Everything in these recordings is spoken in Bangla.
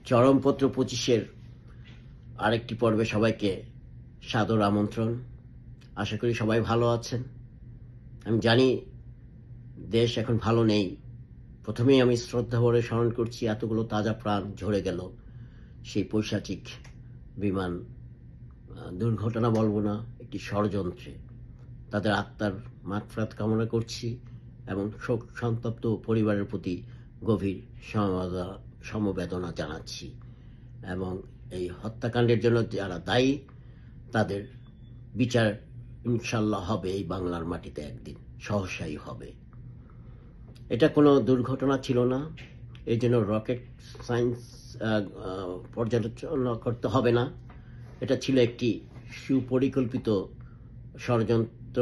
চরমপত্র 25-এর আরেকটি পর্বে সবাইকে সাদর আমন্ত্রণ। আশা করি সবাই ভালো আছেন। আমি জানি দেশ এখন ভালো নেই। প্রথমেই আমি শ্রদ্ধা ভরে স্মরণ করছি এতগুলো তাজা প্রাণ ঝরে গেল সেই পৈশাচিক বিমান দুর্ঘটনা বলবো না, একটি ষড়যন্ত্রে। তাদের আত্মার মাগফিরাত কামনা করছি এবং শোক সন্তপ্ত পরিবারের প্রতি গভীর সমবেদনা জানাচ্ছি এবং এই হত্যাকাণ্ডের জন্য যারা দায়ী তাদের বিচার ইনশাল্লাহ হবে এই বাংলার মাটিতে, একদিন সহসাই হবে। এটা কোনো দুর্ঘটনা ছিল না, এই জন্য রকেট সায়েন্স পর্যালোচনা করতে হবে না। এটা ছিল একটি সুপরিকল্পিত ষড়যন্ত্র,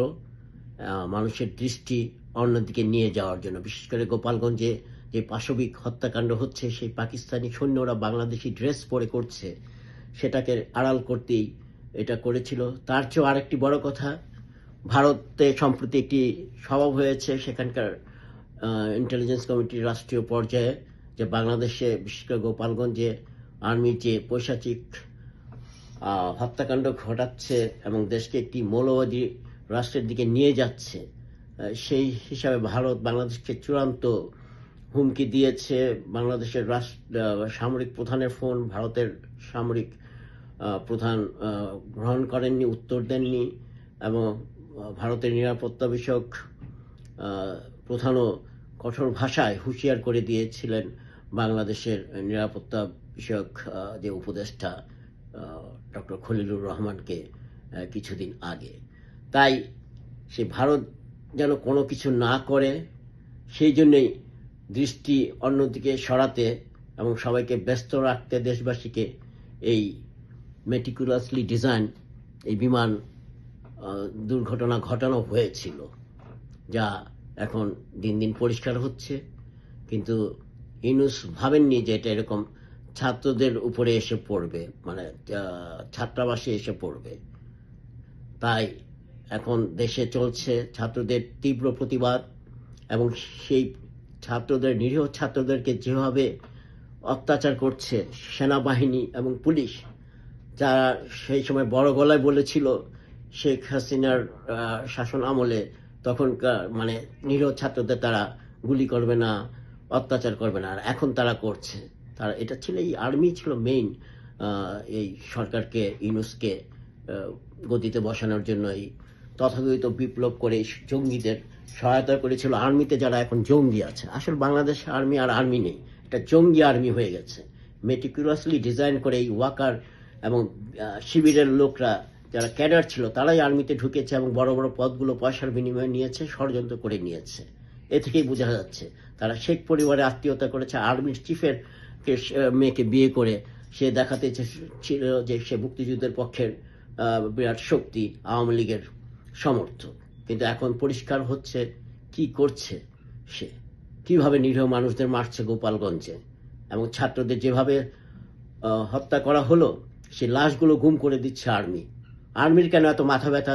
মানুষের দৃষ্টি অন্যদিকে নিয়ে যাওয়ার জন্য। বিশেষ করে গোপালগঞ্জে যে পাশবিক হত্যাকাণ্ড হচ্ছে, সেই পাকিস্তানি সৈন্যরা বাংলাদেশি ড্রেস পরে করছে, সেটাকে আড়াল করতেই এটা করেছিল। তার চেয়েও আরেকটি বড় কথা, ভারতে সম্প্রতি একটি সভা হয়েছে সেখানকার ইন্টেলিজেন্স কমিটির রাষ্ট্রীয় পর্যায়ে, যে বাংলাদেশে বিশেষ করে গোপালগঞ্জে আর্মির যে পৈশাচিক হত্যাকাণ্ড ঘটাচ্ছে এবং দেশকে একটি মৌলবাদী রাষ্ট্রের দিকে নিয়ে যাচ্ছে, সেই হিসাবে ভারত বাংলাদেশকে চূড়ান্ত হুমকি দিয়েছে। বাংলাদেশের সামরিক প্রধানের ফোন ভারতের সামরিক প্রধান গ্রহণ করেননি, উত্তর দেননি, এবং ভারতের নিরাপত্তা বিষয়ক প্রধানও কঠোর ভাষায় হুঁশিয়ার করে দিয়েছিলেন বাংলাদেশের নিরাপত্তা বিষয়ক যে উপদেষ্টা ডক্টর খলিলুর রহমানকে কিছুদিন আগে। তাই সে ভারত যেন কোনো কিছু না করে, সেই জন্যই দৃষ্টি অন্যদিকে সরাতে এবং সবাইকে ব্যস্ত রাখতে দেশবাসীকে এই মেটিকুলাসলি ডিজাইন এই বিমান দুর্ঘটনা ঘটানো হয়েছিল, যা এখন দিন দিন পরিষ্কার হচ্ছে। কিন্তু ইউনূস ভাবেননি যে এটা এরকম ছাত্রদের উপরে এসে পড়বে, মানে ছাত্রাবাসে এসে পড়বে। তাই এখন দেশে চলছে ছাত্রদের তীব্র প্রতিবাদ, এবং সেই ছাত্রদের, নিরীহ ছাত্রদেরকে যেভাবে অত্যাচার করছে সেনাবাহিনী এবং পুলিশ, যারা সেই সময় বড় গলায় বলেছিল শেখ হাসিনার শাসন আমলে তখনকার মানে নিরীহ ছাত্রদের তারা গুলি করবে না, অত্যাচার করবে না, আর এখন তারা করছে। তারা এটা ছিল, এই আর্মি ছিল মেইন এই সরকারকে, ইউনূসকে গদিতে বসানোর জন্য এই তথাকথিত বিপ্লব করে জঙ্গিদের সহায়তা করেছিল। আর্মিতে যারা এখন জঙ্গি আছে, আসলে বাংলাদেশ আর্মি আর আর্মি নেই, এটা জঙ্গি আর্মি হয়ে গেছে। মেটিকুলাসলি ডিজাইন করে এই ওয়াকার এবং শিবিরের লোকরা যারা ক্যাডার ছিল তারাই আর্মিতে ঢুকেছে এবং বড় বড় পদগুলো পয়সার বিনিময়ে নিয়েছে, ষড়যন্ত্র করে নিয়েছে। এ থেকেই বোঝা যাচ্ছে তারা শেখ পরিবারে আত্মীয়তা করেছে। আর্মির চিফের মেয়েকে বিয়ে করে সে দেখাতে ছিল যে সে মুক্তিযুদ্ধের পক্ষের বিরাট শক্তি, আওয়ামী লীগের সমর্থক। কিন্তু এখন পরিষ্কার হচ্ছে কি করছে সে, কিভাবে নিরীহ মানুষদের মারছে গোপালগঞ্জে, এবং ছাত্রদের যেভাবে হত্যা করা হলো, সে লাশগুলো গুম করে দিচ্ছে আর্মি। আর্মির কেন এত মাথা ব্যথা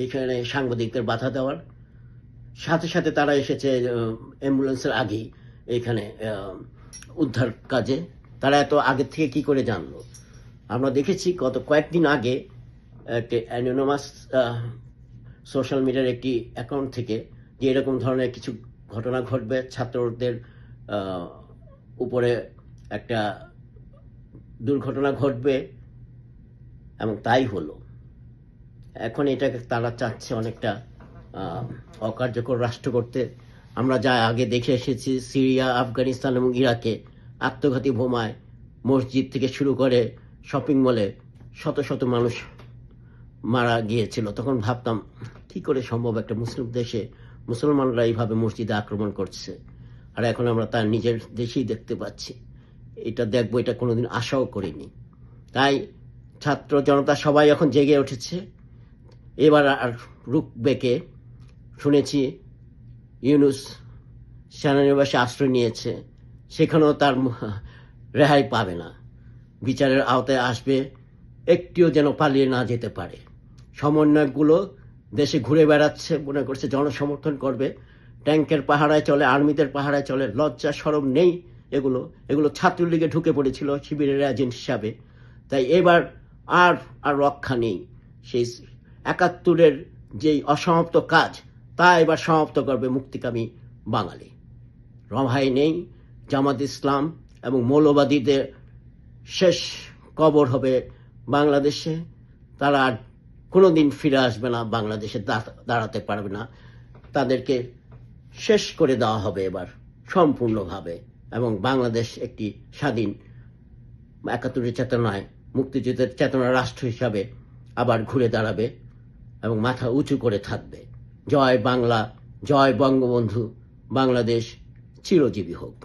এখানে সাংবাদিকদের বাধা দেওয়ার? সাথে সাথে তারা এসেছে অ্যাম্বুলেন্সের আগেই এখানে উদ্ধার কাজে। তারা এত আগে থেকে কি করে জানলো? আমরা দেখেছি গত কয়েকদিন আগে একটি অ্যানোনিমাস সোশ্যাল মিডিয়ার একটি অ্যাকাউন্ট থেকে যে এরকম ধরনের কিছু ঘটনা ঘটবে, ছাত্রদের উপরে একটা দুর্ঘটনা ঘটবে, এবং তাই হলো। এখন এটাকে তারা চাচ্ছে অনেকটা অকার্যকর রাষ্ট্র করতে। আমরা যা আগে দেখে এসেছি সিরিয়া, আফগানিস্তান এবং ইরাকে আত্মঘাতী বোমায় মসজিদ থেকে শুরু করে শপিং মলে শত শত মানুষ মারা গিয়েছিল। তখন ভাবতাম কি করে সম্ভব একটা মুসলিম দেশে মুসলমানরা এইভাবে মসজিদে আক্রমণ করছে, আর এখন আমরা তার নিজের দেশেই দেখতে পাচ্ছি। এটা দেখবো, এটা কোনোদিন আশাও করিনি। তাই ছাত্র জনতা সবাই এখন জেগে উঠেছে। এবার আর রুখবে কে? শুনেছি ইউনূস সেনানিবাসে আশ্রয় নিয়েছে, সেখানেও তার রেহাই পাবে না, বিচারের আওতায় আসবে, একটিও যেন পালিয়ে না যেতে পারে। সমন্বয়কগুলো দেশে ঘুরে বেড়াচ্ছে, মনে করছে জনসমর্থন করবে, ট্যাঙ্কের পাহারায় চলে, আর্মিদের পাহারায় চলে, লজ্জা শরম নেই এগুলো এগুলো ছাত্রলীগে ঢুকে পড়েছিল শিবিরের এজেন্ট হিসাবে। তাই এবার আর আর রক্ষা নেই। সেই ৭১-এর যেই অসমাপ্ত কাজ তা এবার সমাপ্ত করবে মুক্তিকামী বাঙালি। রভাই নেই। জামাত ইসলাম এবং মৌলবাদীদের শেষ কবর হবে বাংলাদেশে। তারা আর কোনোদিন ফিরে আসবে না, বাংলাদেশে দাঁড়াতে পারবে না। তাদেরকে শেষ করে দেওয়া হবে এবার সম্পূর্ণভাবে, এবং বাংলাদেশ একটি স্বাধীন ৭১-এর চেতনায় মুক্তিযুদ্ধের চেতনা রাষ্ট্র হিসাবে আবার ঘুরে দাঁড়াবে এবং মাথা উঁচু করে থাকবে। জয় বাংলা, জয় বঙ্গবন্ধু, বাংলাদেশ চিরজীবী হোক।